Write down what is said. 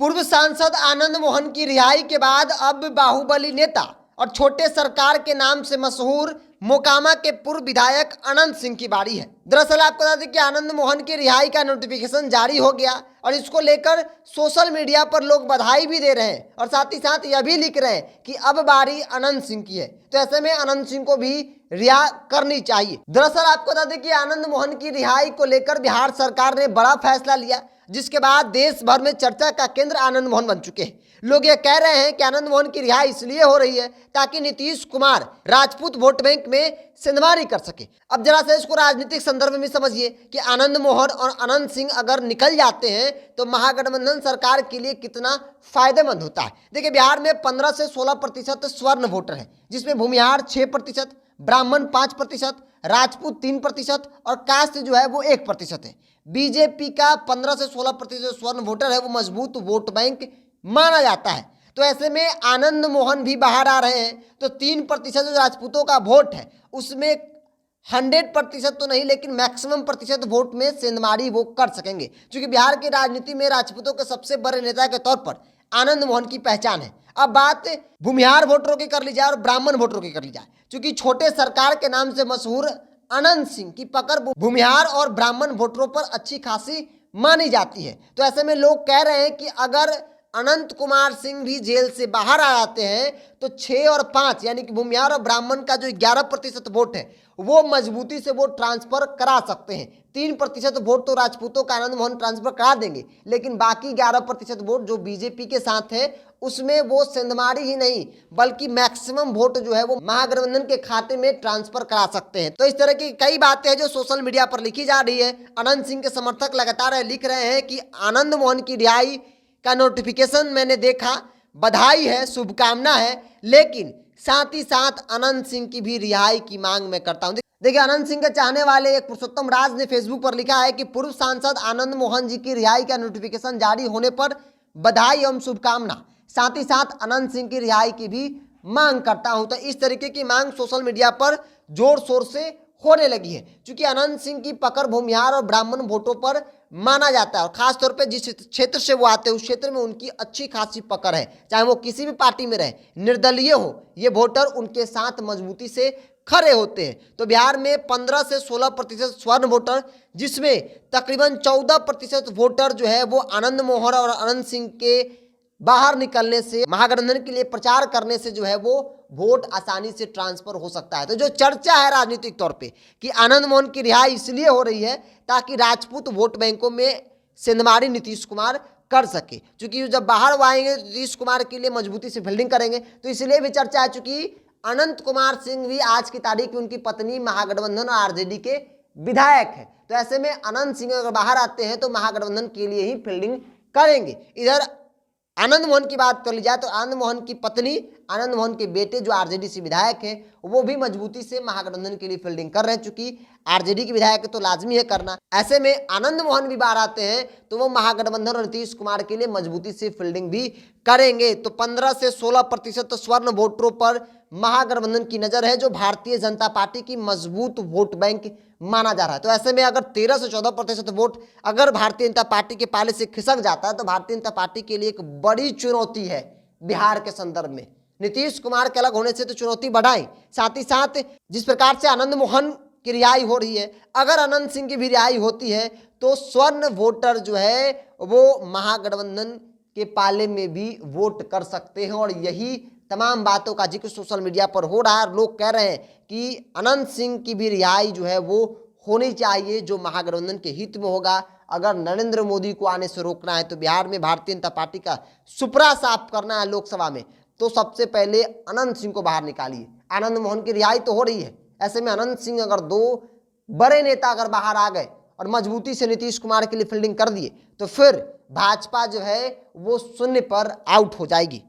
पूर्व सांसद आनंद मोहन की रिहाई के बाद अब बाहुबली नेता और छोटे सरकार के नाम से मशहूर मोकामा के पूर्व विधायक अनंत सिंह की बारी है। दरअसल आपको बता दें कि आनंद मोहन की रिहाई का नोटिफिकेशन जारी हो गया और इसको लेकर सोशल मीडिया पर लोग बधाई भी दे रहे हैं और साथ ही साथ यह भी लिख रहे हैं कि अब बारी अनंत सिंह की है, तो ऐसे में अनंत सिंह को भी रिहा करनी चाहिए। दरअसल आपको बता दें कि आनंद मोहन की रिहाई को लेकर बिहार सरकार ने बड़ा फैसला लिया, जिसके बाद देश भर में चर्चा का केंद्र आनंद मोहन बन चुके हैं। लोग ये कह रहे हैं कि आनंद मोहन की रिहाई इसलिए हो रही है ताकि नीतीश कुमार राजपूत वोट बैंक में सेंधमारी कर सके। अब जरा से इसको राजनीतिक संदर्भ में समझिए कि आनंद मोहन और अनंत सिंह अगर निकल जाते हैं तो महागठबंधन सरकार के लिए कितना फायदेमंद होता है। देखिए, बिहार में 15 से 16% स्वर्ण वोटर है, जिसमें भूमिहार 6%, ब्राह्मण 5%, राजपूत 3% और कास्ट जो है वो 1% है। बीजेपी का 15 से 16% स्वर्ण वोटर है, वो मजबूत वोट बैंक माना जाता है। तो ऐसे में आनंद मोहन भी बाहर आ रहे हैं, तो 3% जो राजपूतों का वोट है उसमें 100% तो नहीं लेकिन मैक्सिमम प्रतिशत वोट में सेंधमारी वो कर सकेंगे, क्योंकि बिहार की राजनीति में राजपूतों के सबसे बड़े नेता के तौर पर आनंद मोहन की पहचान है। अब बात भूमिहार वोटरों की कर ली जाए और ब्राह्मण वोटरों की कर ली जाए, क्योंकि छोटे सरकार के नाम से मशहूर अनंत सिंह की पकड़ भूमिहार और ब्राह्मण वोटरों पर अच्छी खासी मानी जाती है। तो ऐसे में लोग कह रहे हैं कि अगर अनंत कुमार सिंह भी जेल से बाहर आ जाते हैं तो 6 और 5 यानी कि भूमिहार और ब्राह्मण का जो 11% वोट है वो मजबूती से वो ट्रांसफर करा सकते हैं। 3% वोट तो राजपूतों का आनंद मोहन ट्रांसफर करा देंगे, लेकिन बाकी 11% वोट जो बीजेपी के साथ है उसमें वो सेंधमारी ही नहीं बल्कि मैक्सिमम वोट जो है वो महागठबंधन के खाते में ट्रांसफर करा सकते हैं। तो इस तरह की कई बातें हैं जो सोशल मीडिया पर लिखी जा रही है। अनंत सिंह के समर्थक लगातार लिख रहे हैं कि आनंद मोहन की रिहाई का नोटिफिकेशन मैंने देखा, बधाई है, शुभकामना है, लेकिन साथ ही साथ अनंत सिंह की भी रिहाई की मांग मैं करता हूं। देखिए, अनंत सिंह के चाहने वाले एक पुरुषोत्तम राज ने फेसबुक पर लिखा है कि पूर्व सांसद आनंद मोहन जी की रिहाई का नोटिफिकेशन जारी होने पर बधाई एवं शुभकामना, साथ ही साथ अनंत सिंह की रिहाई की भी मांग करता हूं। तो इस तरीके की मांग सोशल मीडिया पर जोर शोर से होने लगी है, क्योंकि अनंत सिंह की पकड़ भूमिहार और ब्राह्मण वोटों पर माना जाता है और खासतौर पे जिस क्षेत्र से वो आते हैं उस क्षेत्र में उनकी अच्छी खासी पकड़ है। चाहे वो किसी भी पार्टी में रहे, निर्दलीय हो, ये वोटर उनके साथ मजबूती से खड़े होते हैं। तो बिहार में 15 से 16% स्वर्ण वोटर, जिसमें तकरीबन 14% वोटर जो है वो आनंद मोहन और अनंत सिंह के बाहर निकलने से, महागठबंधन के लिए प्रचार करने से जो है वो वोट आसानी से ट्रांसफर हो सकता है। तो जो चर्चा है राजनीतिक तौर पे कि आनंद मोहन की रिहाई इसलिए हो रही है ताकि राजपूत वोट बैंकों में सेंधमारी नीतीश कुमार कर सके, क्योंकि जब बाहर वो आएंगे नीतीश कुमार के लिए मजबूती से फील्डिंग करेंगे। तो इसलिए भी चर्चा है, चूंकि अनंत कुमार सिंह भी आज की तारीख में उनकी पत्नी महागठबंधन और आरजेडी के विधायक है। तो ऐसे में अनंत सिंह अगर बाहर आते हैं तो महागठबंधन के लिए ही फील्डिंग करेंगे। इधर आनंद मोहन की बात कर ली जाए तो आनंद मोहन की पत्नी, आनंद मोहन के बेटे जो आरजेडी से विधायक हैं, वो भी मजबूती से महागठबंधन के लिए फील्डिंग कर रहे हैं, चूंकि आरजेडी के विधायक तो लाजमी है करना। ऐसे में आनंद मोहन भी बाहर आते हैं तो वो महागठबंधन और नीतीश कुमार के लिए मजबूती से फील्डिंग भी करेंगे। तो 15 से 16% स्वर्ण वोटरों पर महागठबंधन की नजर है, जो भारतीय जनता पार्टी की मजबूत वोट बैंक माना जा रहा है। तो ऐसे में अगर 13 से 14% वोट अगर भारतीय जनता पार्टी के पाले से खिसक जाता है तो भारतीय जनता पार्टी के लिए एक बड़ी चुनौती है बिहार के संदर्भ में। नीतीश कुमार के अलग होने से तो चुनौती बढ़ाई, साथ ही साथ जिस प्रकार से आनंद मोहन की रिहाई हो रही है, अगर अनंत सिंह की भी रिहाई होती है तो स्वर्ण वोटर जो है वो महागठबंधन के पाले में भी वोट कर सकते हैं। और यही तमाम बातों का जिक्र सोशल मीडिया पर हो रहा है और लोग कह रहे हैं कि अनंत सिंह की भी रिहाई जो है वो होनी चाहिए, जो महागठबंधन के हित में होगा। अगर नरेंद्र मोदी को आने से रोकना है तो बिहार में भारतीय जनता पार्टी का सुपड़ा साफ करना है लोकसभा में, तो सबसे पहले अनंत सिंह को बाहर निकालिए। आनंद मोहन की रिहाई तो हो रही है, ऐसे में अनंत सिंह अगर 2 बड़े नेता अगर बाहर आ गए और मजबूती से नीतीश कुमार के लिए फील्डिंग कर दिए तो फिर भाजपा जो है वो शून्य पर आउट हो जाएगी।